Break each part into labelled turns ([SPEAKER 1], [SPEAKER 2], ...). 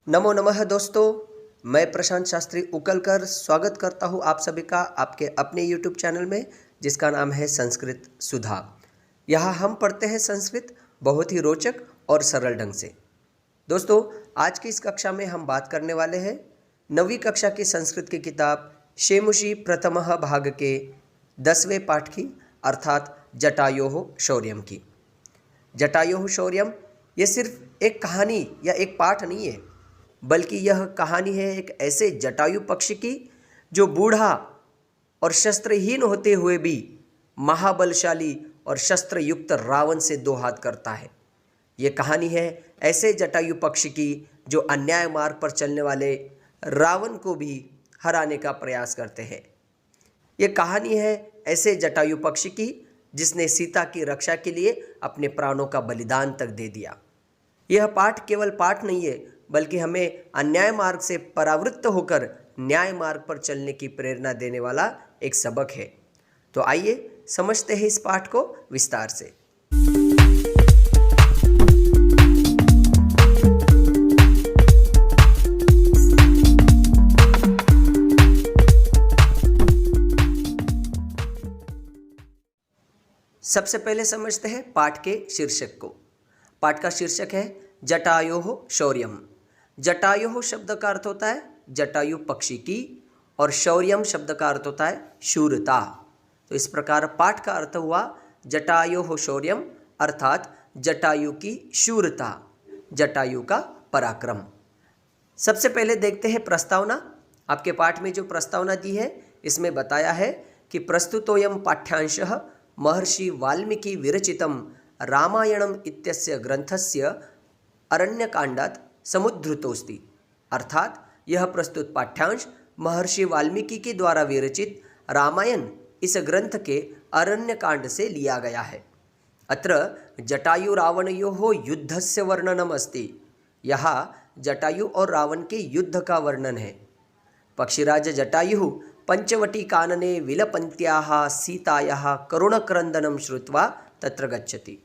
[SPEAKER 1] नमो नमः दोस्तों। मैं प्रशांत शास्त्री उकलकर स्वागत करता हूं आप सभी का आपके अपने YouTube चैनल में, जिसका नाम है संस्कृत सुधा। यहाँ हम पढ़ते हैं संस्कृत बहुत ही रोचक और सरल ढंग से। दोस्तों, आज की इस कक्षा में हम बात करने वाले हैं 9वीं कक्षा की संस्कृत की किताब शेमुषी प्रथमः भाग के 10वें पाठ की, अर्थात जटायोः शौर्यम की। जटायोः शौर्यम ये सिर्फ एक कहानी या एक पाठ नहीं है, बल्कि यह कहानी है एक ऐसे जटायु पक्षी की जो बूढ़ा और शस्त्रहीन होते हुए भी महाबलशाली और शस्त्र युक्त रावण से दो हाथ करता है। ये कहानी है ऐसे जटायु पक्षी की जो अन्याय मार्ग पर चलने वाले रावण को भी हराने का प्रयास करते हैं। ये कहानी है ऐसे जटायु पक्षी की जिसने सीता की रक्षा के लिए अपने प्राणों का बलिदान तक दे दिया। यह पाठ केवल पाठ नहीं है, बल्कि हमें अन्याय मार्ग से परावृत्त होकर न्याय मार्ग पर चलने की प्रेरणा देने वाला एक सबक है। तो आइए समझते हैं इस पाठ को विस्तार से। सबसे पहले समझते हैं पाठ के शीर्षक को। पाठ का शीर्षक है जटायोः शौर्यम। जटायोः शब्द का अर्थ होता है जटायु पक्षी की, और शौर्यम शब्द का अर्थ होता है शूरता। तो इस प्रकार पाठ का अर्थ हुआ जटायोः शौर्यम, अर्थात जटायु की शूरता, जटायु का पराक्रम। सबसे पहले देखते हैं प्रस्तावना। आपके पाठ में जो प्रस्तावना दी है इसमें बताया है कि प्रस्तुतोयम पाठ्यांशः महर्षि वाल्मीकि विरचितम रामायणम इत्यस्य ग्रंथस्य अरण्यकांडात् समुद्धृतोस्ति। अर्थात यह प्रस्तुत पाठ्यांश महर्षि वाल्मीकि के द्वारा विरचित रामायण इस ग्रंथ के अरण्यकांड से लिया गया है। अत्र जटायु रावणयोः युद्धस्य वर्णनम अस्ति। यहाँ जटायु और रावण के युद्ध का वर्णन है। पक्षिराज जटायुः पंचवटी कानने विलपन्त्याः सीतायाः करुणक्रंदनं श्रुत्वा तत्र गच्छति।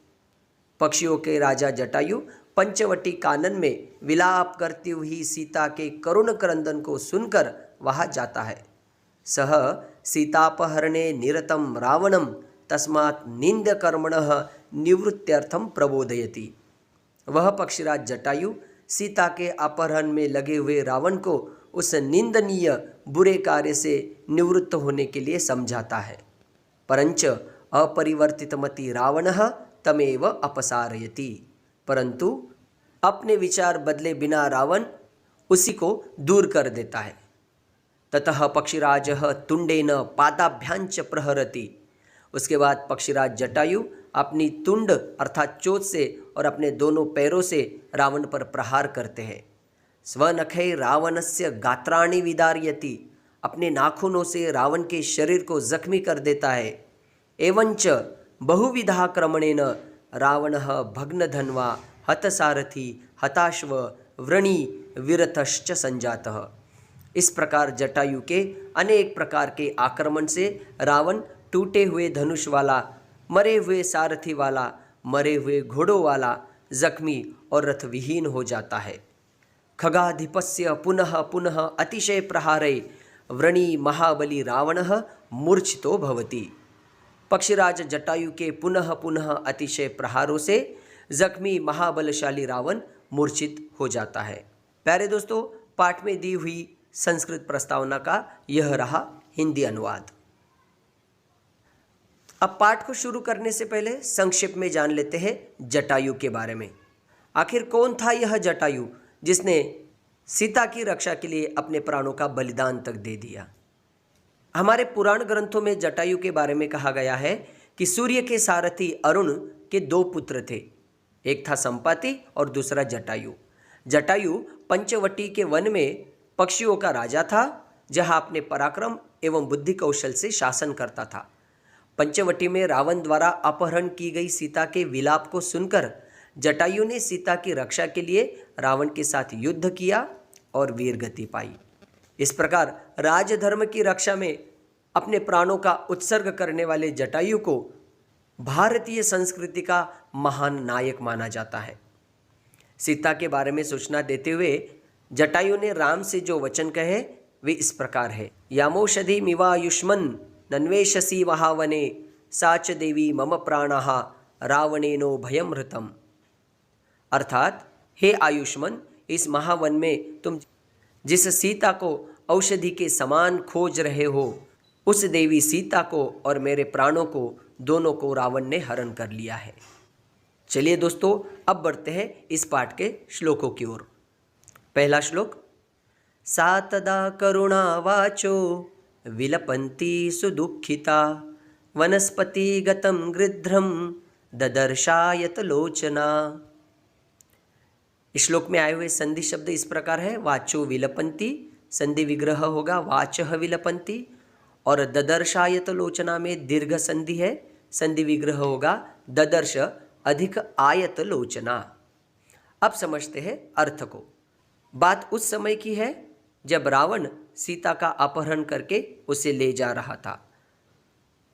[SPEAKER 1] पक्षियों के राजा जटायु पंचवटी कानन में विलाप करती हुई सीता के करुण क्रंदन को सुनकर वहां जाता है। सह सीतापहरणे निरतम रावणम तस्मात् निंद्य कर्मणः निवृत्त्यर्थम प्रबोधयति। वह पक्षीराज जटायु सीता के अपहरण में लगे हुए रावण को उस निंदनीय बुरे कार्य से निवृत्त होने के लिए समझाता है। परंच अपरिवर्तितमति रावणः तमेव अपसारयति। परंतु अपने विचार बदले बिना रावण उसी को दूर कर देता है। ततः पक्षिराजः तुंडेन पादाभ्यांच प्रहरति। उसके बाद पक्षीराज जटायु अपनी तुंड अर्थात चोंच से और अपने दोनों पैरों से रावण पर प्रहार करते हैं। स्वनखै रावणस्य गात्राणि विदारयति। अपने नाखूनों से रावण के शरीर को जख्मी कर देता है। एवंच बहुविधा क्रमणेन रावणः भग्नधन्वा हतसारथी हताश्व व्रणी विरथश्च संजातः। इस प्रकार जटायु के अनेक प्रकार के आक्रमण से रावण टूटे हुए धनुष वाला, मरे हुए सारथी वाला, मरे हुए घोड़ों वाला, जख्मी और रथविहीन हो जाता है। खगाधिपस्य पुनः पुनः अतिशय प्रहारे व्रणी महाबली रावणः मूर्छितो भवति। पक्षीराज जटायु के पुनः पुनः अतिशय प्रहारों से जख्मी महाबलशाली रावण मूर्छित हो जाता है। प्यारे दोस्तों, पाठ में दी हुई संस्कृत प्रस्तावना का यह रहा हिंदी अनुवाद। अब पाठ को शुरू करने से पहले संक्षेप में जान लेते हैं जटायु के बारे में। आखिर कौन था यह जटायु जिसने सीता की रक्षा के लिए अपने प्राणों का बलिदान तक दे दिया। हमारे पुराण ग्रंथों में जटायु के बारे में कहा गया है कि सूर्य के सारथी अरुण के दो पुत्र थे। एक था संपाति और दूसरा जटायु। जटायु पंचवटी के वन में पक्षियों का राजा था, जहां अपने पराक्रम एवं बुद्धि कौशल से शासन करता था। पंचवटी में रावण द्वारा अपहरण की गई सीता के विलाप को सुनकर जटायु ने सीता की रक्षा के लिए रावण के साथ युद्ध किया और वीरगति पाई। इस प्रकार राजधर्म की रक्षा में अपने प्राणों का उत्सर्ग करने वाले जटायु को भारतीय संस्कृति का महान नायक माना जाता है। सीता के बारे में सूचना देते हुए जटायु ने राम से जो वचन कहे वे इस प्रकार है। यामोषधि मिवायुष्मन नन्वेशसी महावने साच देवी मम प्राणः रावणेनो भयम हृतम। अर्थात हे आयुष्मन, इस महावन में तुम जिस सीता को औषधि के समान खोज रहे हो, उस देवी सीता को और मेरे प्राणों को दोनों को रावण ने हरण कर लिया है। चलिए दोस्तों, अब बढ़ते हैं इस पाठ के श्लोकों की ओर। पहला श्लोक। सा तदा करुणा वाचो विलपन्ती सुदुःखिता वनस्पति गतं गृध्रम ददर्शायत लोचना। इस श्लोक में आए हुए संधि शब्द इस प्रकार है। वाचो विलपन्ती, संधि विग्रह होगा वाचः विलपन्ती, और ददर्शायत लोचना में दीर्घ संधि है, संधि विग्रह होगा ददर्श अधिक आयत लोचना। अब समझते हैं अर्थ को। बात उस समय की है जब रावण सीता का अपहरण करके उसे ले जा रहा था।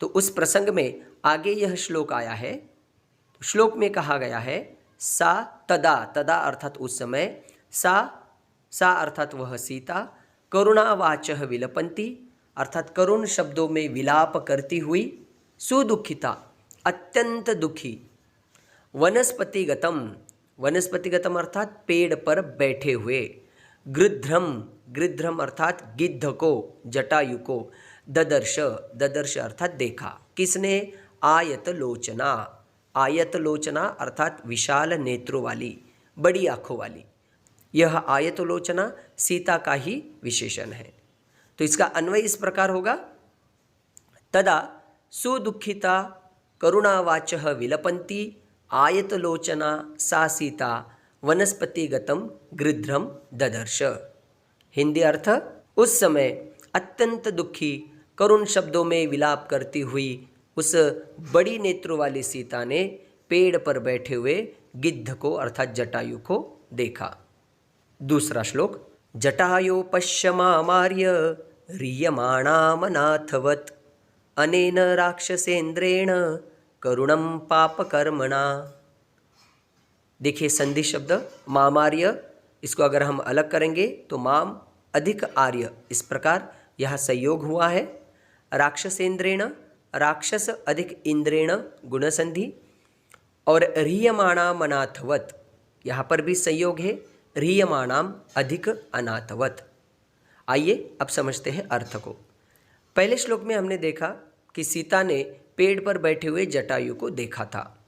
[SPEAKER 1] तो उस प्रसंग में आगे यह श्लोक आया है। तो श्लोक में कहा गया है सा तदा, तदा अर्थात उस समय, सा अर्थात वह सीता, करुणावाचः विलपन्ती अर्थात करुण शब्दों में विलाप करती हुई, सुदुखिता अत्यंत दुखी, वनस्पतिगतम, वनस्पतिगतम अर्थात पेड़ पर बैठे हुए, गृध्रम, गृध्रम अर्थात गिद्ध को, जटायु को, ददर्श, ददर्श अर्थात देखा। किसने? आयत लोचना, आयत लोचना अर्थात विशाल नेत्रों वाली, बड़ी आँखों वाली। यह आयत लोचना सीता का ही विशेषण है। तो इसका अन्वय इस प्रकार होगा। तदा सुदुःखिता करुणावाचः विलपन्ती आयतलोचना सा सीता वनस्पतिगतम गृध्रम ददर्श। हिंदी अर्थ, उस समय अत्यंत दुखी करुण शब्दों में विलाप करती हुई उस बड़ी नेत्रों वाली सीता ने पेड़ पर बैठे हुए गिद्ध को अर्थात जटायु को देखा। दूसरा श्लोक। जटायो पश्यमार्य ह्रियमाणामनाथवत् अनेन राक्षसेन्द्रेण करुणम पापकर्मणा। देखिए संधि शब्द मामार्य, इसको अगर हम अलग करेंगे तो माम अधिक आर्य, इस प्रकार यह संयोग हुआ है। राक्षसेन्द्रेण, राक्षस अधिक इंद्रेण गुणसंधि, और ह्रियमाणाम अनाथवत, यहाँ पर भी संयोग है, ह्रियमाणाम अधिक अनाथवत। आइए अब समझते हैं अर्थ को। पहले श्लोक में हमने देखा कि सीता ने पेड़ पर बैठे हुए जटायु को देखा था।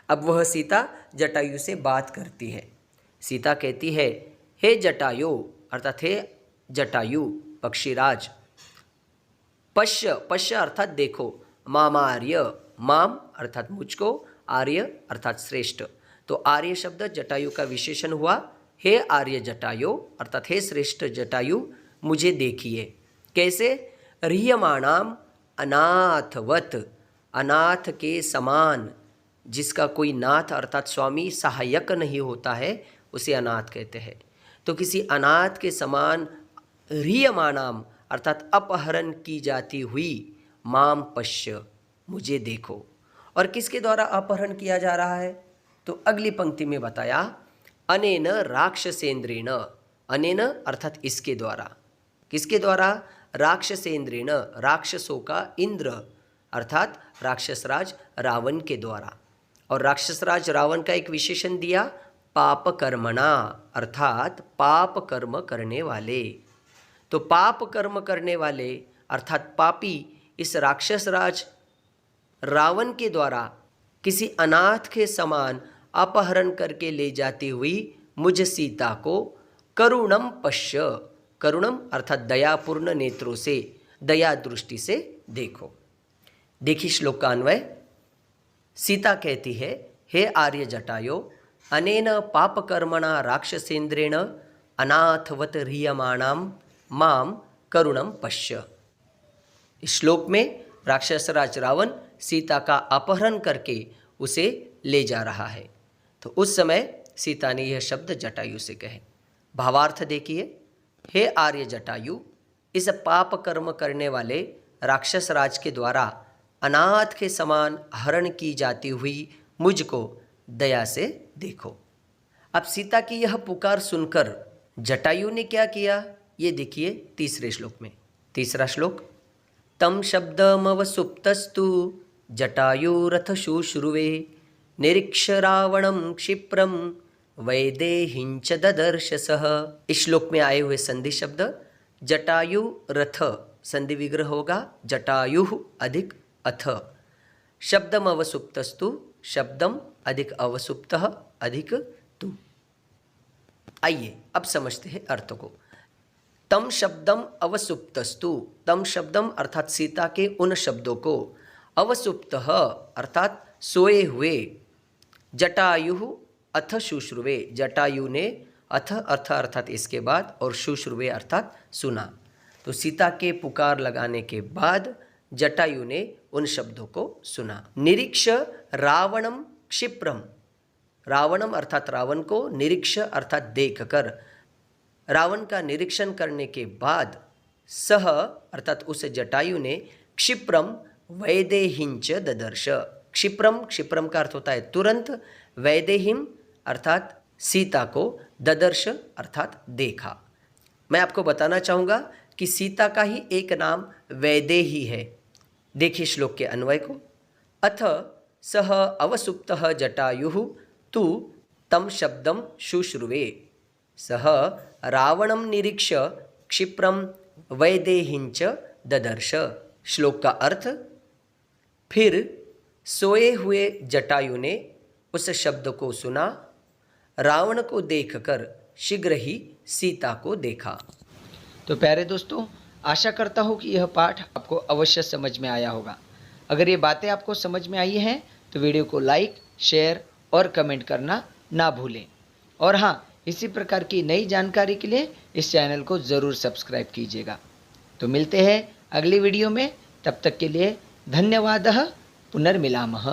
[SPEAKER 1] अब वह सीता जटायु से बात करती है। सीता कहती है, हे जटायु अर्थात हे जटायु पक्षीराज, पश्य, पश्य अर्थात देखो, मामार्य, माम अर्थात मुझको, आर्य अर्थात श्रेष्ठ। तो आर्य शब्द जटायु का विशेषण हुआ। हे आर्य जटायु अर्थात हे श्रेष्ठ जटायु, मुझे देखिए। कैसे? ह्रियमाणाम अनाथवत, अनाथ के समान, जिसका कोई नाथ अर्थात स्वामी सहायक नहीं होता है उसे अनाथ कहते हैं। तो किसी अनाथ के समान ह्रियमाणाम अर्थात अपहरण की जाती हुई, माम पश्य, मुझे देखो। और किसके द्वारा अपहरण किया जा रहा है? तो अगली पंक्ति में बताया, अनेन राक्षसेन्द्रेण, अनेन अर्थात इसके द्वारा। किसके द्वारा? राक्षसेन्द्रेण, राक्षसों का इंद्र अर्थात राक्षसराज रावण के द्वारा। और राक्षसराज रावण का एक विशेषण दिया, पाप कर्मणा अर्थात पाप कर्म करने वाले। तो पाप कर्म करने वाले अर्थात पापी इस राक्षसराज रावण के द्वारा किसी अनाथ के समान अपहरण करके ले जाती हुई मुझ सीता को करुणम पश्य, करुणम अर्थात दयापूर्ण नेत्रों से, दया दृष्टि से देखो। देखिए श्लोक का अन्वय। सीता कहती है, हे आर्य जटायो, अनेन पापकर्मणा राक्षसेन्द्रेण अनाथवत ह्रियमाणाम माम करुणम पश्य। इस श्लोक में राक्षसराज रावण सीता का अपहरण करके उसे ले जा रहा है। तो उस समय सीता ने यह शब्द जटायु से कहे। भावार्थ देखिए, हे आर्य जटायु, इस पाप कर्म करने वाले राक्षस राज के द्वारा अनाथ के समान हरण की जाती हुई मुझको दया से देखो। अब सीता की यह पुकार सुनकर जटायु ने क्या किया, ये देखिए तीसरे श्लोक में। तीसरा श्लोक, तम शब्दमवसुप्तस्तु जटायुरथ शुश्रुवे निरीक्ष्य रावणं क्षिप्रम वैदेहींच ददर्श सः। इस श्लोक में आए हुए संधि शब्द जटायु रथ, संधि विग्रह होगा जटायु अधिक अथ। शब्दम अवसुप्तस्तु, शब्दम अधिक अवसुप्तः अधिक तु। आइए अब समझते हैं अर्थ को। तम शब्दम अवसुप्तस्तु, तम शब्दम अर्थात सीता के उन शब्दों को, अवसुप्तः अर्थात सोए हुए, जटायु अथ शुश्रुवे, जटायु ने अथ अर्थ अर्थात इसके बाद और शुश्रुवे अर्थात सुना। तो सीता के पुकार लगाने के बाद जटायु ने उन शब्दों को सुना। निरीक्ष रावणम क्षिप्रम, रावणम अर्थात रावण को, निरीक्ष अर्थात देख कर, रावण का निरीक्षण करने के बाद सह अर्थात उस जटायु ने क्षिप्रम वैदेहींच ददर्श। क्षिप्रम, क्षिप्रम का अर्थ होता है तुरंत, वैदेहीम अर्थात सीता को, ददर्श अर्थात देखा। मैं आपको बताना चाहूँगा कि सीता का ही एक नाम वैदेही है। देखिए श्लोक के अन्वय को। अथ सह अवसुप्तः जटायुः तु तम शब्दम शुश्रुवे सह रावणम निरीक्ष्य क्षिप्रम वैदेहींच ददर्श। श्लोक का अर्थ, फिर सोए हुए जटायु ने उस शब्द को सुना, रावण को देखकर शीघ्र ही सीता को देखा।
[SPEAKER 2] तो प्यारे दोस्तों, आशा करता हूँ कि यह पाठ आपको अवश्य समझ में आया होगा। अगर ये बातें आपको समझ में आई हैं तो वीडियो को लाइक, शेयर और कमेंट करना ना भूलें। और हाँ, इसी प्रकार की नई जानकारी के लिए इस चैनल को ज़रूर सब्सक्राइब कीजिएगा। तो मिलते हैं अगली वीडियो में, तब तक के लिए धन्यवादः। पुनर्मिलामः।